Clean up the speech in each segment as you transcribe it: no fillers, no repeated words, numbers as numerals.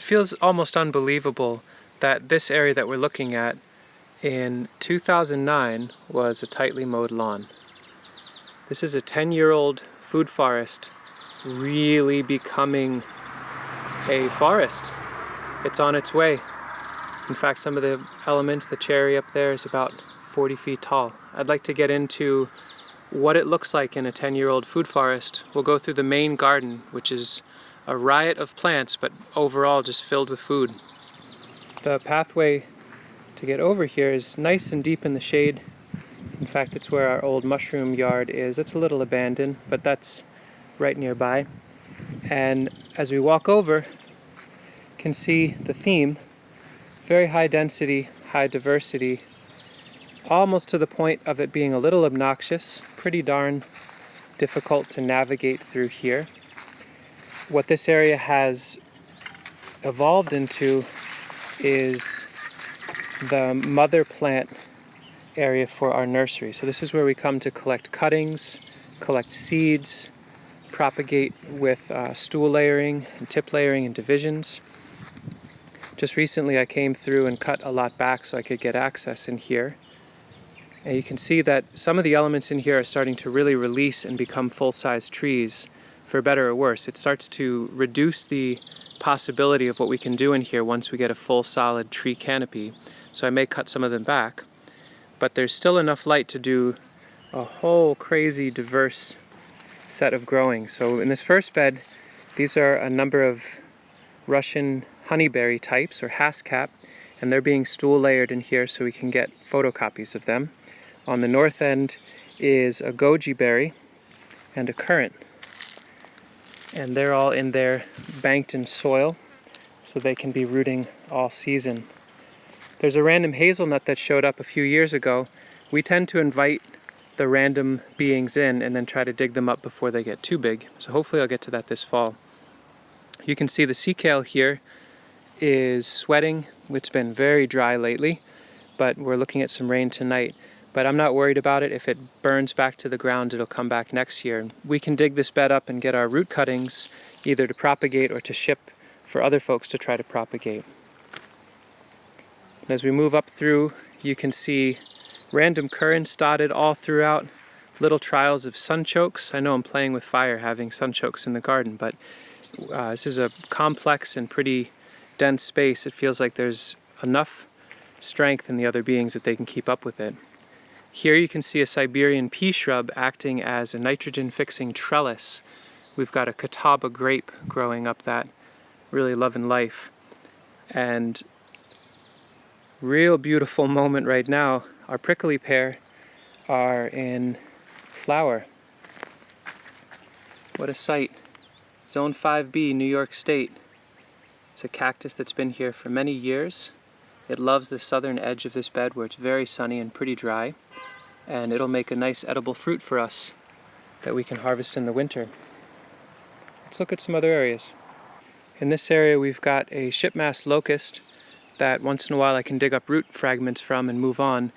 feels almost unbelievable that this area that we're looking at in 2009 was a tightly mowed lawn. This is a 10-year-old food forest really becoming a forest. It's on its way. In fact, some of the elements, the cherry up there is about 40 feet tall. I'd like to get into what it looks like in a 10-year-old food forest. We'll go through the main garden, which is a riot of plants, but overall just filled with food. The pathway to get over here is nice and deep in the shade. In fact, it's where our old mushroom yard is. It's a little abandoned, but that's right nearby. And as we walk over, you can see the theme. Very high density, high diversity, almost to the point of it being a little obnoxious, pretty darn difficult to navigate through here. What this area has evolved into is the mother plant area for our nursery. So this is where we come to collect cuttings, collect seeds, propagate with stool layering and tip layering and divisions. Just recently I came through and cut a lot back so I could get access in here. And you can see that some of the elements in here are starting to really release and become full-size trees, for better or worse. It starts to reduce the possibility of what we can do in here once we get a full solid tree canopy. So I may cut some of them back. But there's still enough light to do a whole crazy diverse set of growing. So in this first bed, these are a number of Russian honeyberry types, or haskap, and they're being stool layered in here so we can get photocopies of them. On the north end is a goji berry and a currant, and they're all in there banked in soil so they can be rooting all season. There's a random hazelnut that showed up a few years ago. We tend to invite the random beings in and then try to dig them up before they get too big, so hopefully I'll get to that this fall. You can see the sea kale here is sweating. It's been very dry lately, but we're looking at some rain tonight. But I'm not worried about it. If it burns back to the ground, it'll come back next year. We can dig this bed up and get our root cuttings either to propagate or to ship for other folks to try to propagate. And as we move up through, you can see random currants dotted all throughout, little trials of sunchokes. I know I'm playing with fire having sunchokes in the garden, but this is a complex and pretty dense space. It feels like there's enough strength in the other beings that they can keep up with it. Here you can see a Siberian pea shrub acting as a nitrogen-fixing trellis. We've got a catawba grape growing up that, really loving life. And real beautiful moment right now, our prickly pear are in flower. What a sight. Zone 5B, New York State. It's a cactus that's been here for many years. It loves the southern edge of this bed where it's very sunny and pretty dry, and it'll make a nice edible fruit for us that we can harvest in the winter. Let's look at some other areas. In this area we've got a shipmast locust that once in a while I can dig up root fragments from and move on.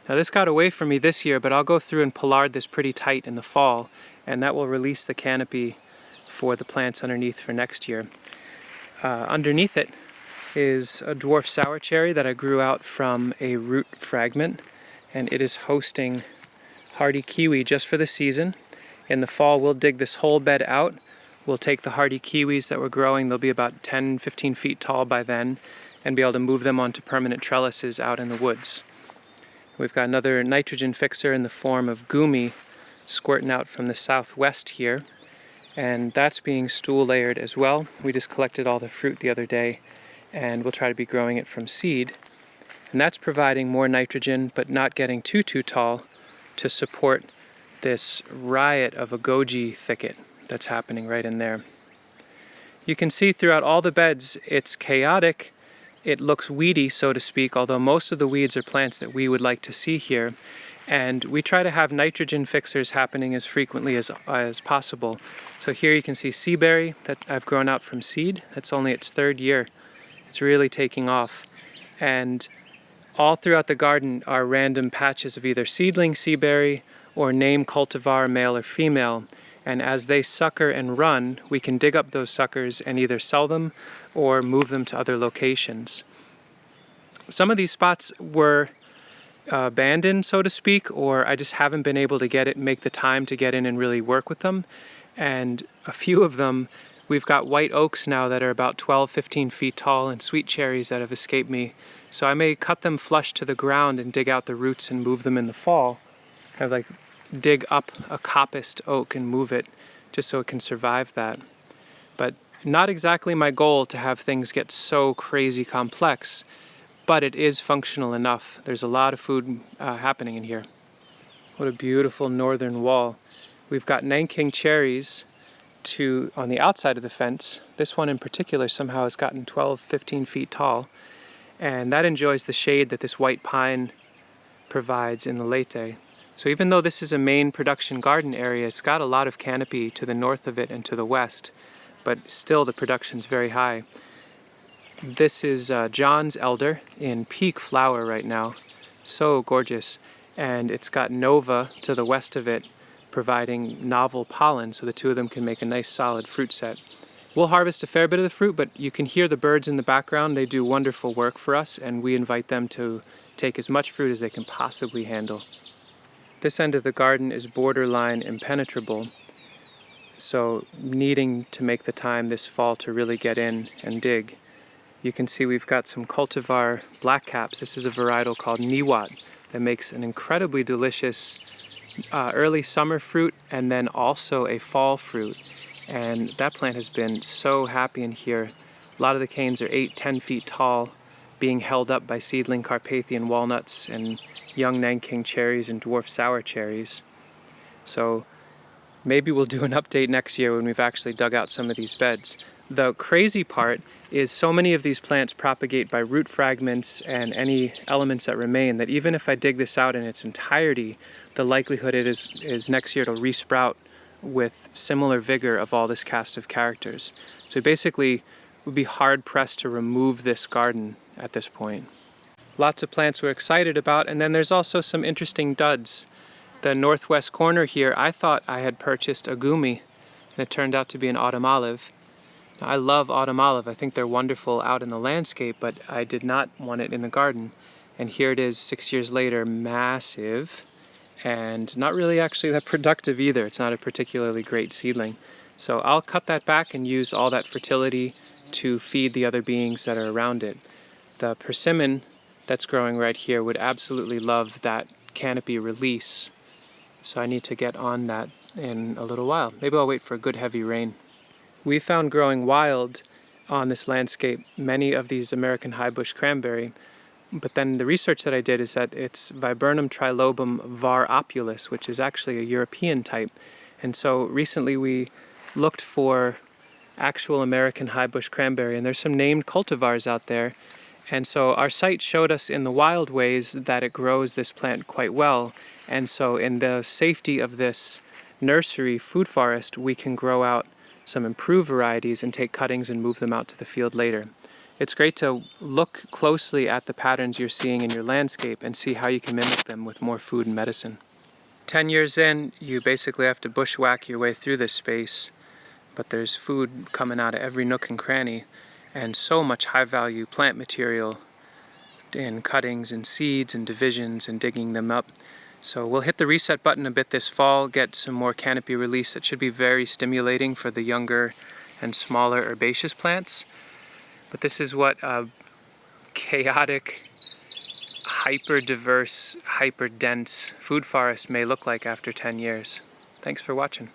Now this got away from me this year, but I'll go through and pollard this pretty tight in the fall, and that will release the canopy for the plants underneath for next year. Underneath it is a dwarf sour cherry that I grew out from a root fragment, and it is hosting hardy kiwi just for the season. In the fall we'll dig this whole bed out. We'll take the hardy kiwis that we're growing, they'll be about 10-15 feet tall by then, and be able to move them onto permanent trellises out in the woods. We've got another nitrogen fixer in the form of gumi squirting out from the southwest here, and that's being stool layered as well. We just collected all the fruit the other day, and we'll try to be growing it from seed. And that's providing more nitrogen, but not getting too tall to support this riot of a goji thicket that's happening right in there. You can see throughout all the beds, it's chaotic. It looks weedy, so to speak, although most of the weeds are plants that we would like to see here. And we try to have nitrogen fixers happening as frequently as possible. So here you can see seaberry that I've grown out from seed. That's only its third year. It's really taking off. And all throughout the garden are random patches of either seedling seaberry or name cultivar, male or female. And as they sucker and run, we can dig up those suckers and either sell them or move them to other locations. Some of these spots were abandoned, so to speak, or I just haven't been able to make the time to get in and really work with them. And a few of them, we've got white oaks now that are about 12-15 feet tall and sweet cherries that have escaped me. So I may cut them flush to the ground and dig out the roots and move them in the fall. Kind of like dig up a coppiced oak and move it just so it can survive that. But not exactly my goal to have things get so crazy complex, but it is functional enough. There's a lot of food happening in here. What a beautiful northern wall. We've got Nanking cherries on the outside of the fence. This one in particular somehow has gotten 12-15 feet tall, and that enjoys the shade that this white pine provides in the late. So even though this is a main production garden area, it's got a lot of canopy to the north of it and to the west, but still the production's very high. This is John's elder in peak flower right now. So gorgeous. And it's got Nova to the west of it, providing novel pollen, so the two of them can make a nice solid fruit set. We'll harvest a fair bit of the fruit, but you can hear the birds in the background. They do wonderful work for us, and we invite them to take as much fruit as they can possibly handle. This end of the garden is borderline impenetrable, so needing to make the time this fall to really get in and dig. You can see we've got some cultivar blackcaps. This is a varietal called Niwat that makes an incredibly delicious early summer fruit and then also a fall fruit. And that plant has been so happy in here. A lot of the canes are 8-10 feet tall, being held up by seedling Carpathian walnuts and young Nanking cherries and dwarf sour cherries. So maybe we'll do an update next year when we've actually dug out some of these beds. The crazy part is so many of these plants propagate by root fragments and any elements that remain that even if I dig this out in its entirety, the likelihood is next year it'll resprout with similar vigor of all this cast of characters. So basically would be hard pressed to remove this garden at this point. Lots of plants we're excited about, and then there's also some interesting duds. The northwest corner here, I thought I had purchased a gumi, and it turned out to be an autumn olive. Now, I love autumn olive. I think they're wonderful out in the landscape, but I did not want it in the garden. And here it is 6 years later, massive, and not really actually that productive either. It's not a particularly great seedling. So I'll cut that back and use all that fertility to feed the other beings that are around it. The persimmon that's growing right here would absolutely love that canopy release. So I need to get on that in a little while. Maybe I'll wait for a good heavy rain. We found growing wild on this landscape many of these American highbush cranberry, but then the research that I did is that it's Viburnum trilobum var opulus, which is actually a European type. And so recently we looked for actual American highbush cranberry, and there's some named cultivars out there. And so our site showed us in the wild ways that it grows this plant quite well. And so in the safety of this nursery food forest, we can grow out some improved varieties and take cuttings and move them out to the field later. It's great to look closely at the patterns you're seeing in your landscape and see how you can mimic them with more food and medicine. 10 years in, you basically have to bushwhack your way through this space, but there's food coming out of every nook and cranny, and so much high-value plant material in cuttings and seeds and divisions and digging them up. So we'll hit the reset button a bit this fall, get some more canopy release that should be very stimulating for the younger and smaller herbaceous plants. But this is what a chaotic, hyper-diverse, hyper-dense food forest may look like after 10 years. Thanks for watching.